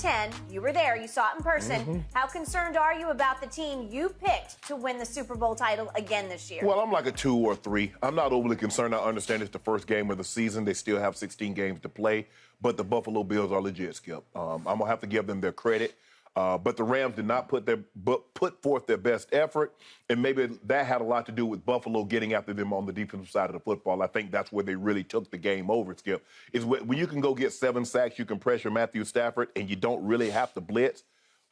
10. You were there. You saw it in person. How concerned are you about the team you picked to win the Super Bowl title again this year? Well, I'm like a 2 or 3. I'm not overly concerned. I understand it's the first game of the season. They still have 16 games to play. But the Buffalo Bills are legit, Skip. I'm going to have to give them their credit. But the Rams did not put forth their best effort, and maybe that had a lot to do with Buffalo getting after them on the defensive side of the football. I think that's where they really took the game over, Skip, is when you can go get 7 sacks, you can pressure Matthew Stafford, and you don't really have to blitz.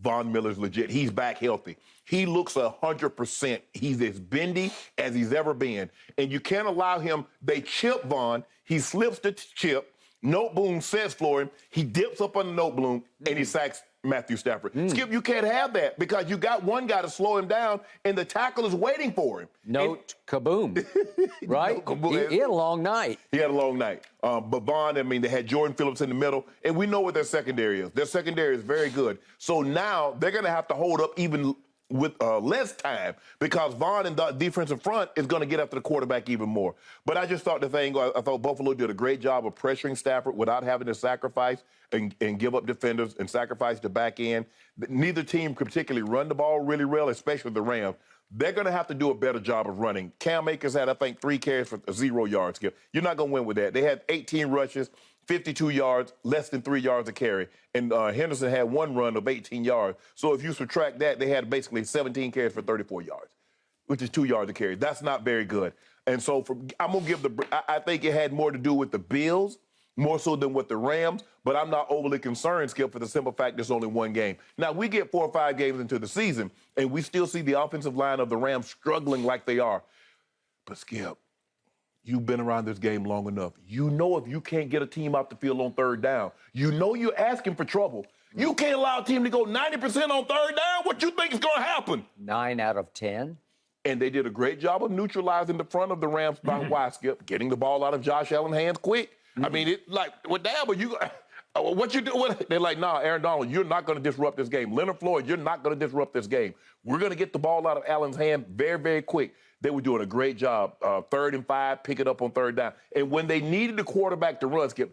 Von Miller's legit. He's back healthy. He looks 100%. He's as bendy as he's ever been, and you can't allow him. They chip Von. He slips the chip. Noteboom sets for him. He dips up on the Noteboom, and he sacks Matthew Stafford. Skip, you can't have that because you got one guy to slow him down, and the tackle is waiting for him. Kaboom, right? He had a long night. He had a long night. But Vaughn, they had Jordan Phillips in the middle, and we know what their secondary is. Their secondary is very good. So now they're going to have to hold up even with less time because Vaughn and the defensive front is going to get after the quarterback even more. But I just thought I thought Buffalo did a great job of pressuring Stafford without having to sacrifice and give up defenders and sacrifice the back end. Neither team could particularly run the ball really well, especially the Rams. They're going to have to do a better job of running. Cam Akers had, I think, 3 carries for 0 yards. You're not going to win with that. They had 18 rushes, 52 yards, less than 3 yards a carry. And Henderson had 1 run of 18 yards. So if you subtract that, they had basically 17 carries for 34 yards, which is 2 yards a carry. That's not very good. And so I'm going to give I think it had more to do with the Bills, more so than with the Rams, but I'm not overly concerned, Skip, for the simple fact there's only 1 game. Now, we get 4 or 5 games into the season, and we still see the offensive line of the Rams struggling like they are. But, Skip, you've been around this game long enough. You know if you can't get a team off the field on 3rd down, you know you're asking for trouble. You can't allow a team to go 90% on 3rd down. What you think is going to happen? 9 out of 10. And they did a great job of neutralizing the front of the Rams by why, Skip, getting the ball out of Josh Allen's hands quick. What the hell, but what you do? They're like, nah, Aaron Donald, you're not going to disrupt this game. Leonard Floyd, you're not going to disrupt this game. We're going to get the ball out of Allen's hand very, very quick. They were doing a great job. 3rd and 5, pick it up on 3rd down. And when they needed the quarterback to run, Skip,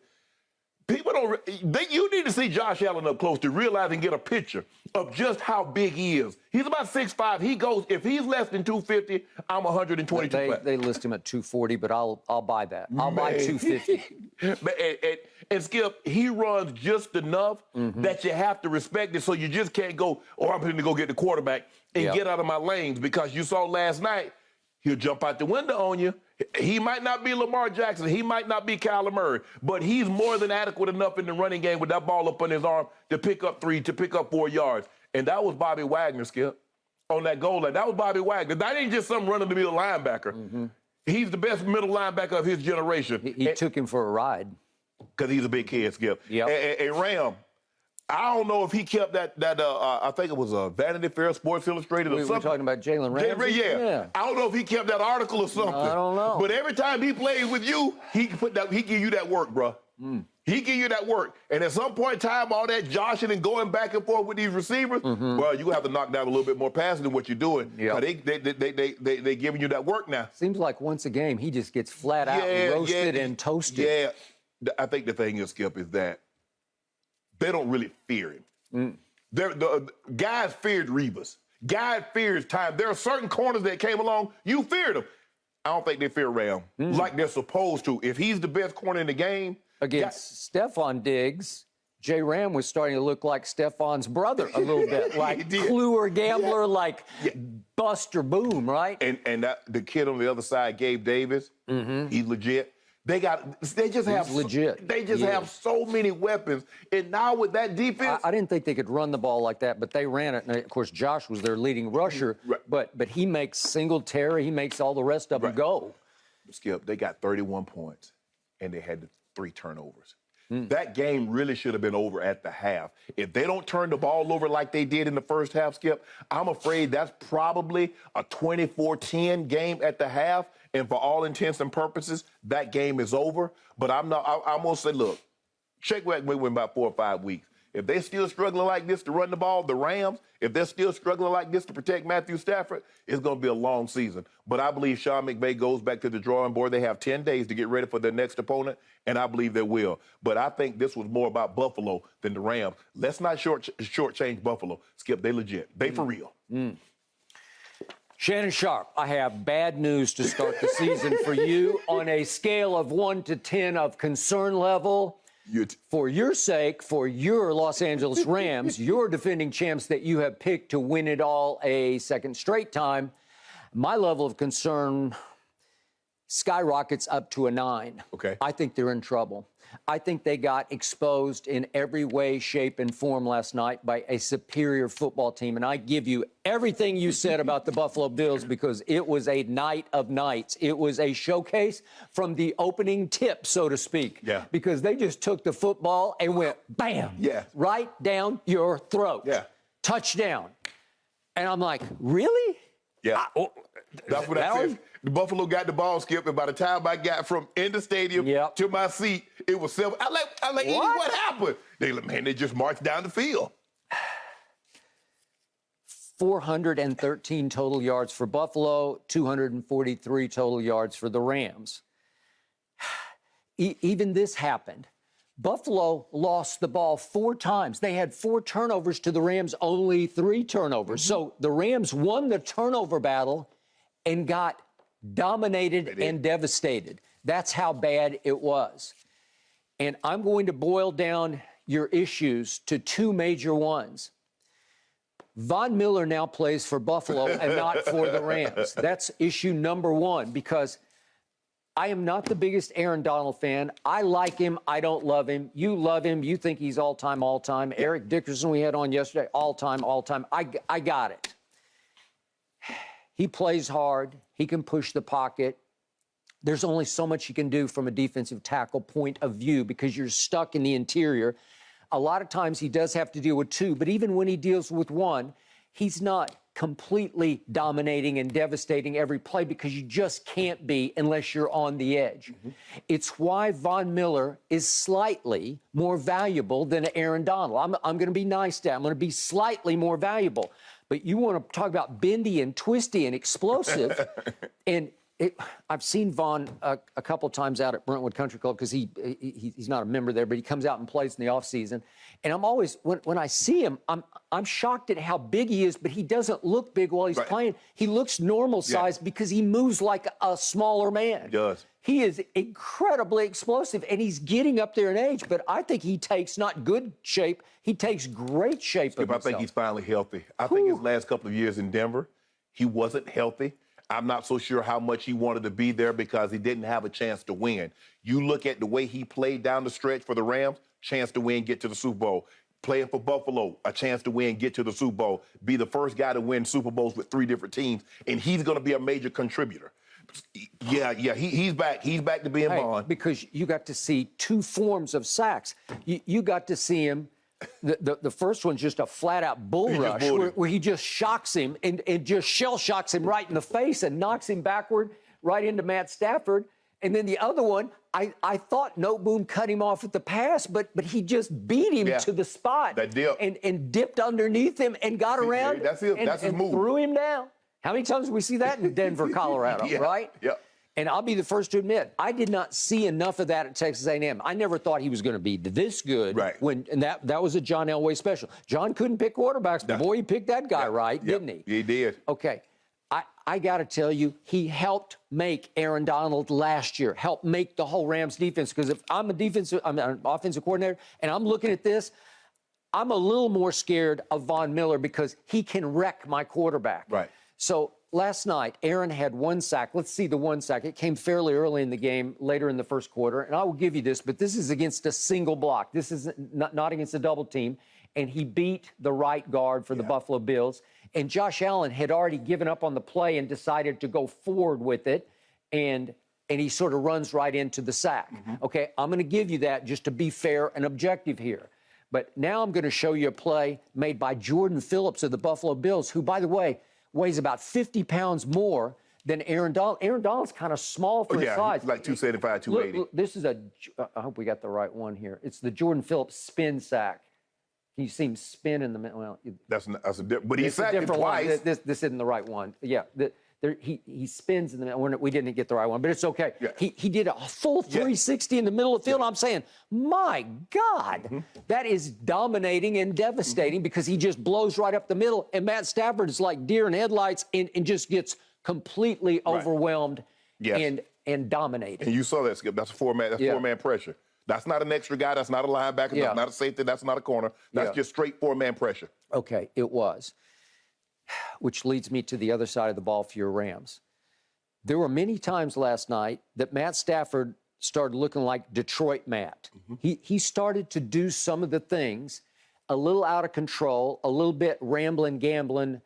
you need to see Josh Allen up close to realize and get a picture of just how big he is. He's about 6'5". He goes, if he's less than 250, I'm 122. They list him at 240, but I'll buy that. I'll buy 250. And Skip, he runs just enough that you have to respect it, so you just can't go, I'm going to go get the quarterback and get out of my lanes, because you saw last night, he'll jump out the window on you. He might not be Lamar Jackson. He might not be Kyler Murray, but he's more than adequate enough in the running game with that ball up on his arm to pick up 3, to pick up 4 yards. And that was Bobby Wagner, Skip, on that goal line. That was Bobby Wagner. That ain't just some run-of-the-mill linebacker. He's the best middle linebacker of his generation. He took him for a ride. Because he's a big kid, Skip. And Ram, I don't know if he kept that I think it was Vanity Fair, Sports Illustrated or something. We're talking about Jalen Ramsey? Yeah. I don't know if he kept that article or something. I don't know. But every time he plays with you, he give you that work, bro. He give you that work. And at some point in time, all that joshing and going back and forth with these receivers, well, you have to knock down a little bit more passing than what you're doing. They giving you that work now. Seems like once a game, he just gets flat out roasted and toasted. Yeah. I think the thing is, Skip, is that they don't really fear him. The guys feared Revis. Guys feared time. There are certain corners that came along, you feared them. I don't think they fear Ram like they're supposed to. If he's the best corner in the game. Against Stephon Diggs, J. Ram was starting to look like Stephon's brother a little bit. Like Kluwer Gambler, like Buster Boom, right? And the kid on the other side, Gabe Davis, he's legit. They just have so many weapons. And now with that defense, I didn't think they could run the ball like that, but they ran it. And of course, Josh was their leading rusher, but he makes Singletary, he makes all the rest of them go. Skip, they got 31 points, and they had 3 turnovers. That game really should have been over at the half. If they don't turn the ball over like they did in the first half, Skip, I'm afraid that's probably a 24-10 game at the half. And for all intents and purposes, that game is over. But I'm going to say, look, Shake Went about 4 or 5 weeks. if they're still struggling like this to run the ball, the Rams, if they're still struggling like this to protect Matthew Stafford, it's going to be a long season. But I believe Sean McVay goes back to the drawing board. They have 10 days to get ready for their next opponent, and I believe they will. But I think this was more about Buffalo than the Rams. Let's not shortchange Buffalo. Skip, they legit. They for real. Shannon Sharpe, I have bad news to start the season for you. On a scale of 1 to 10 of concern level, for your sake, for your Los Angeles Rams, your defending champs that you have picked to win it all a second straight time, my level of concern skyrockets up to a 9. Okay. I think they're in trouble. I think they got exposed in every way, shape, and form last night by a superior football team. And I give you everything you said about the Buffalo Bills because it was a night of nights. It was a showcase from the opening tip, so to speak. Yeah. Because they just took the football and went, bam, yeah, right down your throat. Yeah. Touchdown. And I'm like, really? Yeah. That's what I said. The Buffalo got the ball, Skip, and by the time I got from in the stadium to my seat, it was 7. I like, what happened? They just marched down the field. 413 total yards for Buffalo, 243 total yards for the Rams. Even this happened. Buffalo lost the ball 4 times. They had 4 turnovers to the Rams, only 3 turnovers. So the Rams won the turnover battle and got dominated and devastated. That's how bad it was. And I'm going to boil down your issues to 2 major ones. Von Miller now plays for Buffalo and not for the Rams. That's issue number 1 because I am not the biggest Aaron Donald fan. I like him. I don't love him. You love him. You think he's all-time, all-time. Eric Dickerson we had on yesterday, all-time, all-time. I got it. He plays hard. He can push the pocket. There's only so much you can do from a defensive tackle point of view because you're stuck in the interior. A lot of times he does have to deal with 2, but even when he deals with 1, he's not completely dominating and devastating every play because you just can't be unless you're on the edge. It's why Von Miller is slightly more valuable than Aaron Donald. I'm going to be nice to him. I'm going to be slightly more valuable. But you want to talk about bendy and twisty and explosive. And I've seen Von a couple times out at Brentwood Country Club because he's not a member there, but he comes out and plays in the offseason. And I'm always, when I see him, I'm shocked at how big he is, but he doesn't look big while he's playing. He looks normal size because he moves like a smaller man. He does. He is incredibly explosive, and he's getting up there in age, but I think he takes not good shape, he takes great shape of himself. I think he's finally healthy. I think his last couple of years in Denver, he wasn't healthy. I'm not so sure how much he wanted to be there because he didn't have a chance to win. You look at the way he played down the stretch for the Rams, chance to win, get to the Super Bowl. Playing for Buffalo, a chance to win, get to the Super Bowl. Be the first guy to win Super Bowls with 3 different teams, and he's going to be a major contributor. Yeah, he's back. He's back to being Vaughn. Because you got to see 2 forms of sacks. You got to see him. The first one's just a flat-out bull rush where he just shocks him and just shell shocks him right in the face and knocks him backward right into Matt Stafford. And then the other one, I thought Noteboom cut him off at the pass, but he just beat him to the spot. That dip. And dipped underneath him and got around that's his move. Threw him down. How many times did we see that in Denver, Colorado, right? Yeah. And I'll be the first to admit, I did not see enough of that at Texas A&M. I never thought he was going to be this good. Right. And that was a John Elway special. John couldn't pick quarterbacks, but boy, he picked that guy right, didn't he? He did. Okay. I got to tell you, he helped make Aaron Donald last year, helped make the whole Rams defense. Because if I'm an offensive coordinator, and I'm looking at this, I'm a little more scared of Von Miller because he can wreck my quarterback. Right. So last night, Aaron had 1 sack. Let's see the 1 sack. It came fairly early in the game, later in the first quarter. And I will give you this, but this is against a single block. This is not against a double team. And he beat the right guard for the Buffalo Bills. And Josh Allen had already given up on the play and decided to go forward with it. And he sort of runs right into the sack. Okay, I'm going to give you that just to be fair and objective here. But now I'm going to show you a play made by Jordan Phillips of the Buffalo Bills, who, by the way, weighs about 50 pounds more than Aaron Donald. Aaron Donald's kind of small for his size. He's like 275, 280. Look, this is I hope we got the right one here. It's the Jordan Phillips spin sack. You see him spin in the middle. Well, but he sacked it twice. This isn't the right one. Yeah, he spins in the middle. We didn't get the right one, but it's okay. Yeah. He did a full 360 in the middle of the field. I'm saying, my God, that is dominating and devastating because he just blows right up the middle. And Matt Stafford is like deer in headlights and just gets completely overwhelmed and dominated. And you saw that, Skip. That's four-man pressure. That's not an extra guy. That's not a linebacker. That's not a safety. That's not a corner. That's just straight four-man pressure. Okay, it was. Which leads me to the other side of the ball for your Rams. There were many times last night that Matt Stafford started looking like Detroit Matt. He started to do some of the things a little out of control, a little bit rambling, gambling,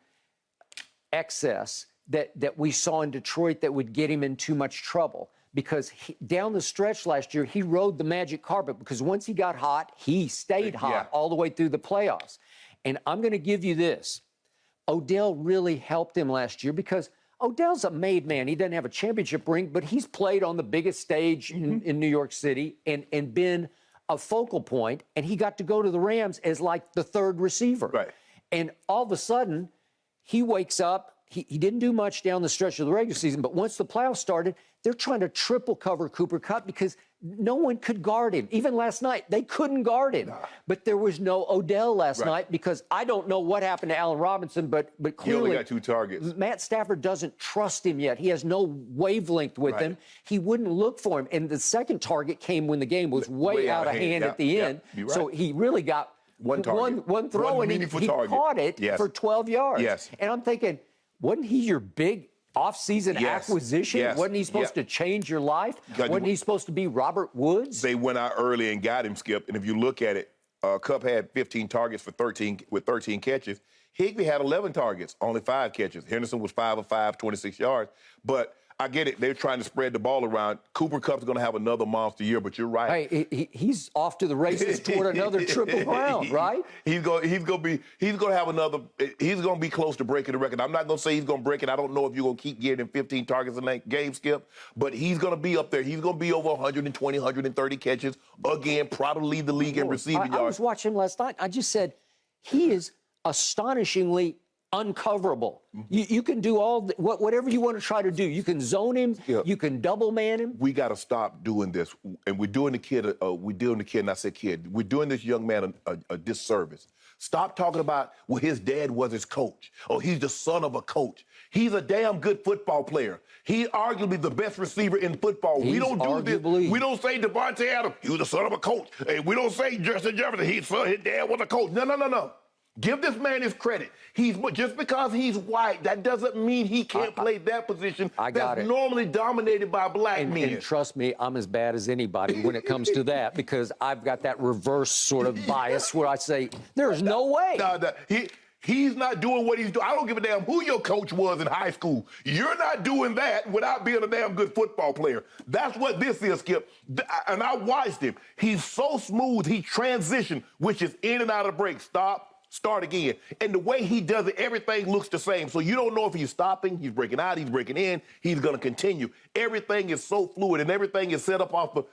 excess that we saw in Detroit that would get him in too much trouble. Because down the stretch last year, he rode the magic carpet because once he got hot, he stayed hot all the way through the playoffs. And I'm going to give you this. Odell really helped him last year because Odell's a made man. He doesn't have a championship ring, but he's played on the biggest stage in New York City and been a focal point, and he got to go to the Rams as like the third receiver. Right. And all of a sudden, he wakes up. He didn't do much down the stretch of the regular season, but once the playoffs started, they're trying to triple cover Cooper Kupp because no one could guard him. Even last night, they couldn't guard him. But there was no Odell last night because I don't know what happened to Allen Robinson, but clearly he only got 2 targets. Matt Stafford doesn't trust him yet. He has no wavelength with him. He wouldn't look for him. And the second target came when the game was way out of hand at the end. So he really got one throw, and he caught it for 12 yards. And I'm thinking, wasn't he your big off-season acquisition? Wasn't he supposed to change your life? Wasn't he supposed to be Robert Woods? They went out early and got him, Skip. And if you look at it, Kupp had 15 targets for 13 catches. Higbee had 11 targets, only 5 catches. Henderson was 5 of 5, 26 yards. But I get it. They're trying to spread the ball around. Cooper Kupp's going to have another monster year, but you're right. Hey, he's off to the races toward another triple crown, right? He's going to have another. He's going to be close to breaking the record. I'm not going to say he's going to break it. I don't know if you're going to keep getting him 15 targets in that game, Skip, but he's going to be up there. He's going to be over 120, 130 catches again. Probably lead the league in receiving yards. I was watching him last night. I just said he is astonishingly uncoverable. You can do whatever you want to try to do. You can zone him. You can double man him. We got to stop doing this, and we're doing the kid. And I said kid. We're doing this young man a disservice. Stop talking about his dad was his coach. He's the son of a coach. He's a damn good football player. He's arguably the best receiver in football. We don't do this. We don't say Devontae Adams, he was the son of a coach. And we don't say Justin Jefferson, his dad was a coach. No. Give this man his credit. Just because he's white, that doesn't mean he can't play that position that's normally dominated by black men. And trust me, I'm as bad as anybody when it comes to that because I've got that reverse sort of bias where I say, there's no way. He's not doing what he's doing. I don't give a damn who your coach was in high school. You're not doing that without being a damn good football player. That's what this is, Skip. And I watched him. He's so smooth. He transitioned, which is in and out of the break. Start again. And the way he does it, everything looks the same. So you don't know if he's stopping, he's breaking out, he's breaking in, he's going to continue. Everything is so fluid and everything is set up off the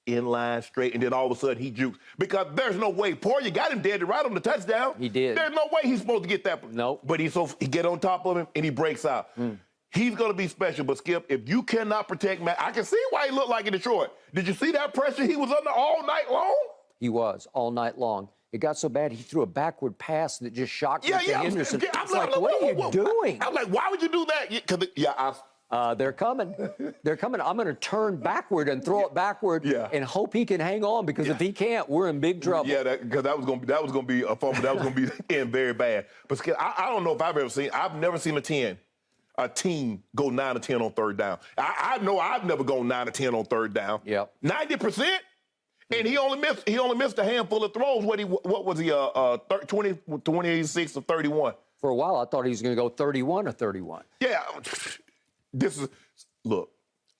inline straight, and then all of a sudden he jukes. Because there's no way. Poirier got him dead right on the touchdown. He did. There's no way he's supposed to get that. Nope. But he get on top of him and he breaks out. He's going to be special. But, Skip, if you cannot protect Matt, I can see why he looked like in Detroit. Did you see that pressure he was under all night long? He was all night long. It got so bad he threw a backward pass that just shocked me to Henderson. I'm like, what are you doing? I'm like, why would you do that? They're coming. They're coming. I'm going to turn backward and throw it backward and hope he can hang on because if he can't, we're in big trouble. Yeah, because that was going to be a fumble. That was going to be very bad. But I don't know if I've never seen a team go 9 or 10 on third down. I know I've never gone 9 or 10 on third down. Yep. 90%. And he only missed a handful of throws. What was he? 26 or 31. For a while, I thought he was going to go 31 or 31. Yeah, look.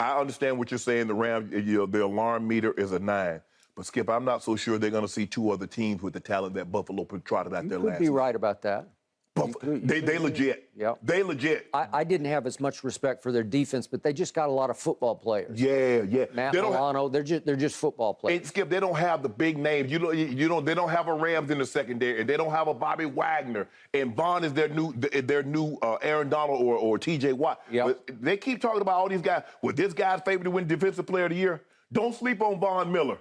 I understand what you're saying. The Rams, the alarm meter is a 9. But Skip, I'm not so sure they're going to see 2 other teams with the talent that Buffalo trotted out there last. You could be right about that. They legit. Yep. They legit. I didn't have as much respect for their defense, but they just got a lot of football players. Yeah. Matt Milano, they're just football players. And Skip, they don't have the big names. They don't have a Rams in the secondary, and they don't have a Bobby Wagner. And Vaughn is their new Aaron Donald or T.J. Watt. Yep. But they keep talking about all these guys. Well, this guy's favored to win Defensive Player of the Year. Don't sleep on Von Miller.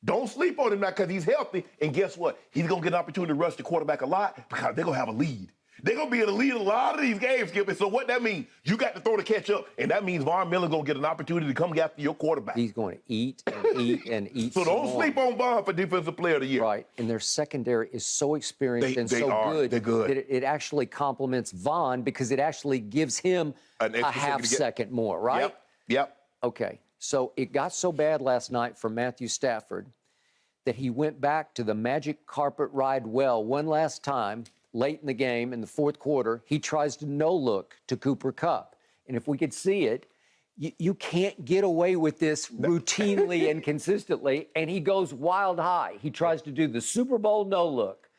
Don't sleep on him now because he's healthy. And guess what? He's going to get an opportunity to rush the quarterback a lot because they're going to have a lead. They're going to be in the lead a lot of these games, Skip. And so what that means, you got to throw to catch up. And that means Von Miller's going to get an opportunity to come after your quarterback. He's going to eat and eat and eat. So don't sleep on Von for Defensive Player of the Year. Right. And their secondary is so experienced and so good. They're good. That it actually complements Von because it actually gives him a half second more, right? Yep. Okay. So it got so bad last night for Matthew Stafford that he went back to the magic carpet ride well one last time late in the game in the fourth quarter. He tries to no-look to Cooper Kupp. And if we could see it, you can't get away with this routinely and consistently. And he goes wild high. He tries to do the Super Bowl no-look.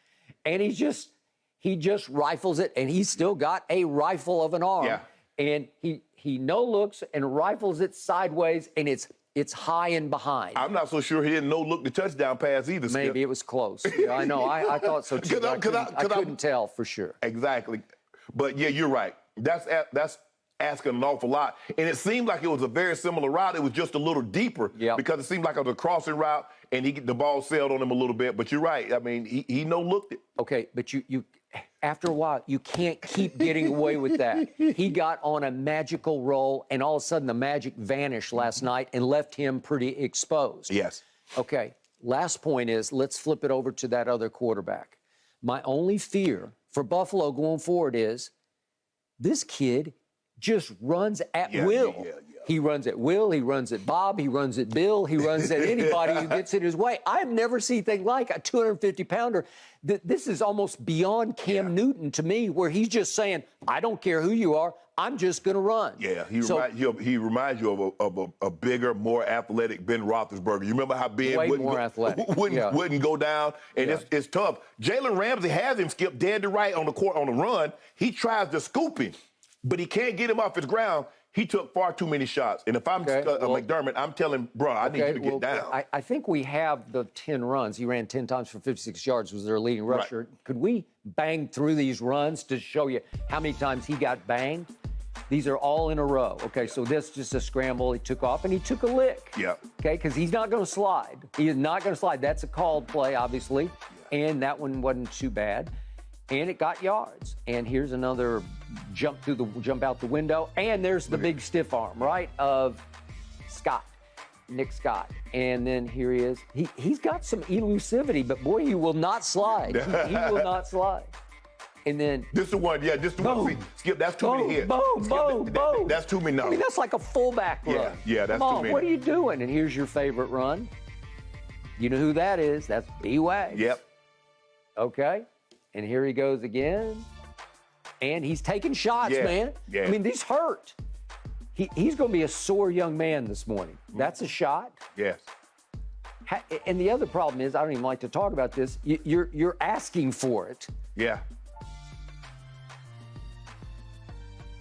And he just rifles it, and he's still got a rifle of an arm. Yeah. And he no-looks and rifles it sideways, and it's high and behind. I'm not so sure he didn't no-look the touchdown pass either, Skip. Maybe it was close. Yeah, I know. I thought so, too. I couldn't tell for sure. Exactly. But, yeah, you're right. That's asking an awful lot. And it seemed like it was a very similar route. It was just a little deeper because it seemed like it was a crossing route, and the ball sailed on him a little bit. But you're right. I mean, he no-looked it. Okay, but you after a while, you can't keep getting away with that. He got on a magical roll, and all of a sudden the magic vanished last night and left him pretty exposed. Yes. Okay, last point is, let's flip it over to that other quarterback. My only fear for Buffalo going forward is this kid just runs at will. Yeah. He runs at Will, he runs at Bob, he runs at Bill, he runs at anybody who gets in his way. I've never seen anything like a 250-pounder. This is almost beyond Cam Newton to me, where he's just saying, I don't care who you are, I'm just going to run. Yeah, he reminds you of a bigger, more athletic Ben Roethlisberger. You remember how Ben wouldn't go down, and it's tough. Jalen Ramsey has him skip dead to right on the court on the run. He tries to scoop him, but he can't get him off his ground. He took far too many shots. And if I'm McDermott, I'm telling, bro, I need you to get down. I think we have the 10 runs. He ran 10 times for 56 yards, was their leading rusher. Right. Could we bang through these runs to show you how many times he got banged? These are all in a row. Okay, so this is just a scramble. He took off, and he took a lick. Yeah. Okay, because he's not going to slide. He is not going to slide. That's a called play, obviously. Yeah. And that one wasn't too bad. And it got yards. And here's another jump out the window. And there's the big stiff arm, right, of Nick Scott. And then here he is. He's got some elusivity, but boy, he will not slide. He will not slide. And then this is the one, this is the one. Skip, that's too many hits. Boom. That's too many. No. I mean, that's like a fullback run. Yeah, that's too many. What are you doing? And here's your favorite run. You know who that is? That's B-Wags. Yep. Okay. And here he goes again. And he's taking shots, man. Yeah. I mean, these hurt. He's going to be a sore young man this morning. That's a shot. Yes. And the other problem is, I don't even like to talk about this, you're asking for it. Yeah.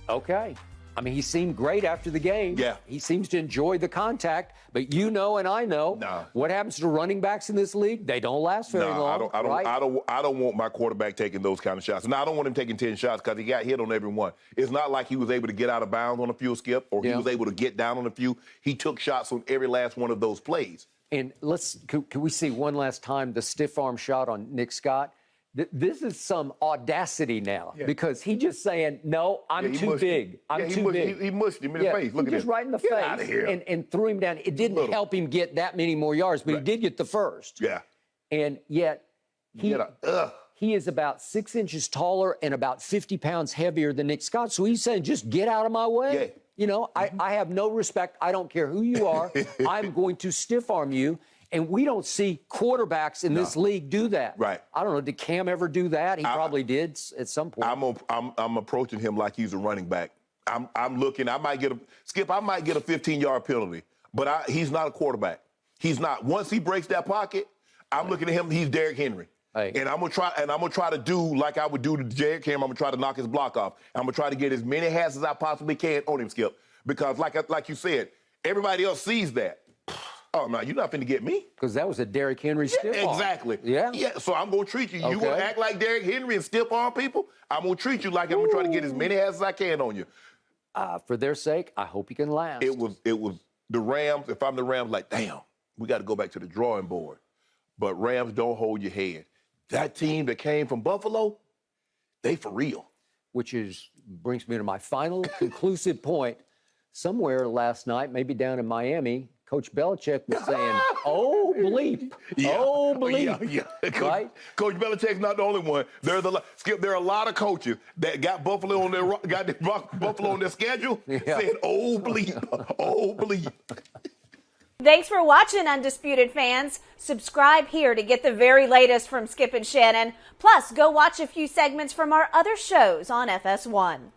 Okay. I mean, he seemed great after the game. Yeah. He seems to enjoy the contact, but you know and I know what happens to running backs in this league? They don't last very long. I don't want my quarterback taking those kind of shots. Now, I don't want him taking 10 shots because he got hit on every one. It's not like he was able to get out of bounds on a few, Skip, or he was able to get down on a few. He took shots on every last one of those plays. And can we see one last time the stiff arm shot on Nick Scott? This is some audacity now because he's just saying, no, I'm too big. I'm too big. He mushed him in the face. Look at just right in the face out of here. And threw him down. It didn't help him get that many more yards, but he did get the first. Yeah. And yet he is about 6 inches taller and about 50 pounds heavier than Nick Scott. So he's saying, just get out of my way. Yeah. You know, I have no respect. I don't care who you are. I'm going to stiff arm you. And we don't see quarterbacks in this league do that. Right. I don't know. Did Cam ever do that? He probably did at some point. I'm approaching him like he's a running back. I'm looking. I might get a 15-yard penalty, but he's not a quarterback. He's not. Once he breaks that pocket, I'm looking at him. He's Derrick Henry. Hey. And I'm gonna try to do like I would do to Jared Cameron. I'm gonna try to knock his block off. I'm gonna try to get as many hats as I possibly can on him, Skip. Because like you said, everybody else sees that. Oh no, you're not finna get me. Because that was a Derrick Henry stiff arm. Exactly. Yeah. Yeah. So I'm gonna treat you. Okay. You gonna act like Derrick Henry and stiff arm people? I'm gonna treat you like I'm gonna try to get as many hats as I can on you. For their sake, I hope you can last. It was the Rams. If I'm the Rams, like, damn, we got to go back to the drawing board. But Rams, don't hold your head. That team that came from Buffalo, they for real. Which brings me to my final conclusive point. Somewhere last night, maybe down in Miami, Coach Belichick was saying, "Oh bleep, oh bleep." Yeah. Right? Coach Belichick's not the only one. Skip, there are a lot of coaches that got Buffalo on their schedule. Yeah. Said, "Oh bleep, oh bleep." Thanks for watching, Undisputed fans. Subscribe here to get the very latest from Skip and Shannon. Plus, go watch a few segments from our other shows on FS1.